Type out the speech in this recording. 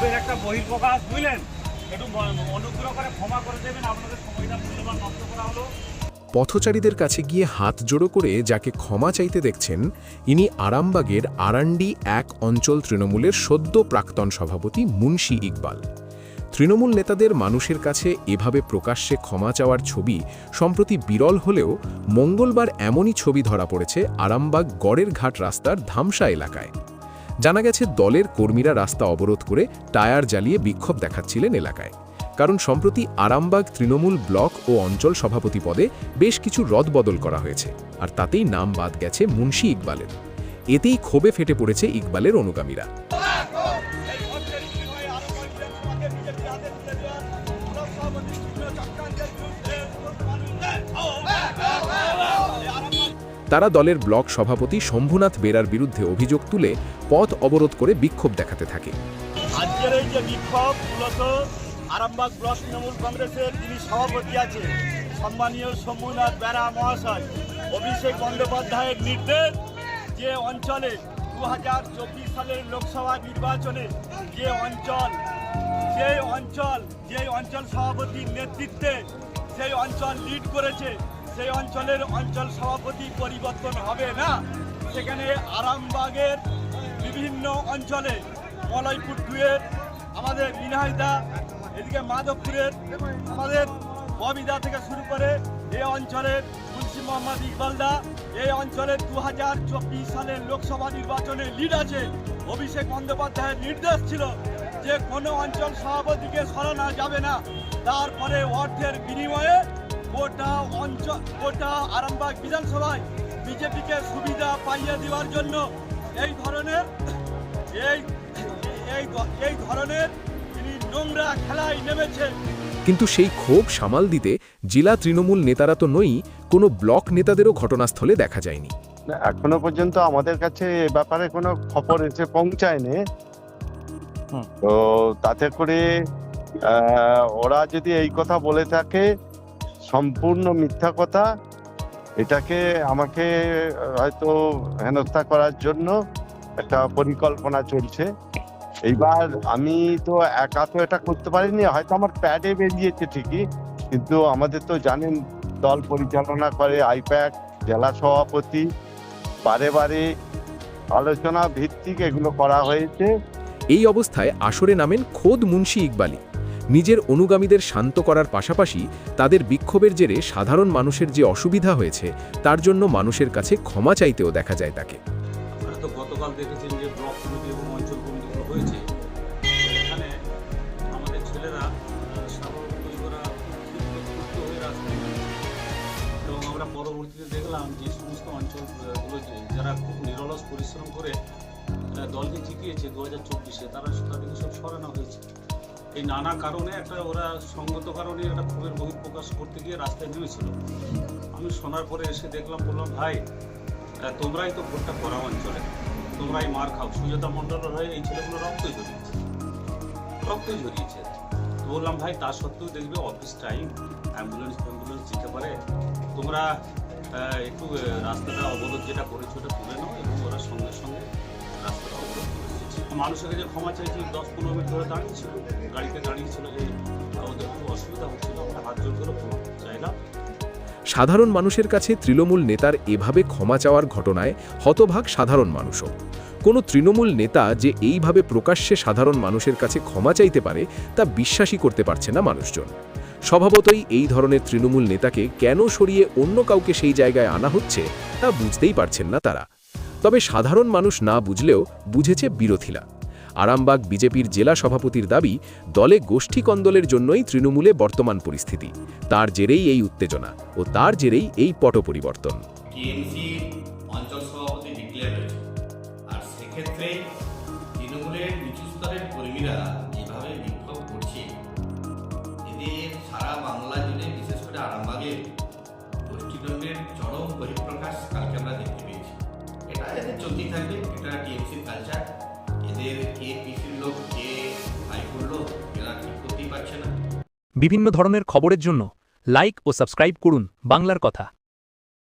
ক্ষোভের একটা বহিঃপ্রকাশ, বুঝলেন? একটু অনুগ্রহ করে ক্ষমা করে দেবেন, আপনাদের সময়টা মূল্যবান নষ্ট করা হলো। পথচারীদের কাছে গিয়ে হাত জোড়ো করে যাকে ক্ষমা চাইতে দেখছেন, ইনি আরামবাগের আরান্ডি ১ অঞ্চল তৃণমূলের সদ্য প্রাক্তন সভাপতি মুন্সি ইকবাল। তৃণমূল নেতাদের মানুষের কাছে এভাবে প্রকাশ্যে ক্ষমা চাওয়ার ছবি সম্প্রতি বিরল হলেও মঙ্গলবার এমনই ছবি ধরা পড়েছে আরামবাগ গড়ের ঘাট রাস্তার ধামসা এলাকায়। জানা গেছে দলের কর্মীরা রাস্তা অবরোধ করে টায়ার জ্বালিয়ে বিক্ষোভ দেখাচ্ছিলেন এলাকায়, কারণ সম্প্রতি আরামবাগ তৃণমূল ব্লক ও অঞ্চল সভাপতি পদে বেশ কিছু রদবদল করা হয়েছে, আর তাতেই নাম বাদ গেছে মুন্সি ইকবালের। এতেই ক্ষোভে ফেটে পড়েছে ইকবালের অনুগামীরা। তারা দলের ব্লক সভাপতি শম্ভুনাথ বেরার বিরুদ্ধে অভিযোগ তুলে পথ অবরোধ করে বিক্ষোভ দেখাতে থাকে। আজকের এই যে বিক্ষোভ মূলত আরামবাগ ব্লক তৃণমূল কংগ্রেসের যিনি সভাপতি আছে সম্মানীয় শম্ভুনাথ বেরা মহাশয় অভিষেক বন্দ্যোপাধ্যায়ের নির্দেশ, যে অঞ্চলে 2024 সালের লোকসভা নির্বাচনে যে অঞ্চল সভাপতির নেতৃত্বে সেই অঞ্চল লিড করেছে, সেই অঞ্চলের অঞ্চল সভাপতি পরিবর্তন হবে না। সেখানে আরামবাগের বিভিন্ন অঞ্চলে মলয়পুর 2-এর আমাদের বিনায়দা, এদিকে মাধবপুরের আমাদের ববিদা থেকে শুরু করে এই অঞ্চলের মুন্সি মোহাম্মদ ইকবালদা, এই অঞ্চলের 2024 সালের লোকসভা নির্বাচনে লিড আছে। অভিষেক বন্দ্যোপাধ্যায়ের নির্দেশ ছিল যে কোনো অঞ্চল সভাপতিকে সরানো যাবে না। তারপরে অর্থের বিনিময়ে গোটা আরামবাগ বিধানসভায় বিজেপিকে সুবিধা পাইয়ে দেওয়ার জন্য এই ধরনের তিনি নোংরা খেলায় নেমেছে। কিন্তু সেই ক্ষোভ সামাল দিতে জেলা তৃণমূল নেতারা তো নই, কোনো ব্লক নেতাদেরও ঘটনাস্থলে দেখা যায়নি। এখনো পর্যন্ত আমাদের কাছে এ ব্যাপারে কোনো খবর এসে পৌঁছায়নি। তো তাতে করে ওরা যদি এই কথা বলে থাকে সম্পূর্ণ মিথ্যা কথা, এটাকে আমাকে হয়তো হেনস্থা করার জন্য একটা পরিকল্পনা চলছে। এইবার আমি তো একা তো এটা করতে পারিনি, হয়তো আমার প্যাডে বেরিয়েছে ঠিকই, কিন্তু আমাদের তো জানেন দল পরিচালনা করে আইপ্যাক, জেলা সভাপতি, বারে বারে আলোচনা ভিত্তিক এগুলো করা হয়েছে। এই অবস্থায় আসরে নামেন খোদ মুন্সি ইকবালই। নিজের অনুগামীদের শান্ত করার পাশাপাশি তাদের বিক্ষোভের জেরে সাধারণ মানুষের যে অসুবিধা হয়েছে তার জন্য মানুষের কাছে ক্ষমা চাইতেও দেখা যায় তাকে। আপনারা তো গতকাল দেখেছেন যে ব্লক কমিটি এবং অঞ্চল কমিটিগুলো হয়েছে, এখানে আমাদের ছেলেরা স্বাভাবিকই ওরা ক্ষুব্ধ হয়ে রাস্তায় নেমেছে। এবং আমরা পরবর্তীতে দেখলাম যে সমস্ত অঞ্চলগুলো যারা খুব নিরলস পরিশ্রম করে দলকে জিতিয়েছে 2024-এ, তাদেরকে সব সরানো হয়েছে। এই নানা কারণে ওরা সঙ্গত কারণে একটা ক্ষোভের বহিঃপ্রকাশ করতে গিয়ে রাস্তায় নেমেছিল। আমি শোনার পরে এসে বললাম ভাই, তোমরাই তো ভোটটা করা অঞ্চলে, তোমরাই মার খাও। সুজাতা মণ্ডলের হয়ে এই ছেলেগুলো রক্তই ঝরিয়েছে। তো বললাম ভাই, তা সত্ত্বেও দেখবে অফিস টাইম, অ্যাম্বুলেন্স যেতে পারে, তোমরা একটু রাস্তাটা অবরোধ যেটা করেছো ওটা তুলে নাও। এবং ওরা সঙ্গে সঙ্গে রাস্তাটা অবরোধ করে দিয়েছে। মানুষের কাছে ক্ষমা চাইছি, 10-15 মিনিট ধরে দাঁড়িয়েছিল, গাড়িতে দাঁড়িয়েছিল, যে ওদের খুব অসুবিধা হচ্ছিল, আমরা হাত জোর করে ক্ষমা চাইলাম। সাধারণ মানুষের কাছে তৃণমূল নেতার এভাবে ক্ষমা চাওয়ার ঘটনায় হতভাগ সাধারণ মানুষও। কোনো তৃণমূল নেতা যে এইভাবে প্রকাশ্যে সাধারণ মানুষের কাছে ক্ষমা চাইতে পারে তা বিশ্বাসই করতে পারছে না মানুষজন। স্বভাবতই এই ধরনের তৃণমূল নেতাকে কেন সরিয়ে অন্য কাউকে সেই জায়গায় আনা হচ্ছে তা বুঝতেই পারছেন না তারা। তবে সাধারণ মানুষ না বুঝলেও বুঝেছে বিরোধীরা। আরামবাগ বিজেপির জেলা সভাপতির দাবি, দলে গোষ্ঠী কন্দলের জন্যই তৃণমূলে বর্তমান পরিস্থিতি, তার জেরেই এই উত্তেজনা ও তার জেরেই এই পট পরিবর্তন। অঞ্চল সভাপতি ডিক্লেয়ার হয়েছে, আর সেক্ষেত্রে তৃণমূলের নিচু স্তরের কর্মীরা যেভাবে বিক্ষোভ করছে, এদের সারা বাংলা জুড়ে বিশেষ করে আরামবাগের গোষ্ঠীদ্বন্দ্বের চরম বহিঃপ্রকাশ কালকে আমরা দেখতে পেয়েছি। এটা এদের চলতেই থাকবে, এটা টিএমসির কালচার। এদের কে পিসির লোক, কে হাইকোর্ট লোক, এরা ঠিক করতেই পারছে না। বিভিন্ন ধরনের খবরের জন্য লাইক ও সাবস্ক্রাইব করুন বাংলার কথা।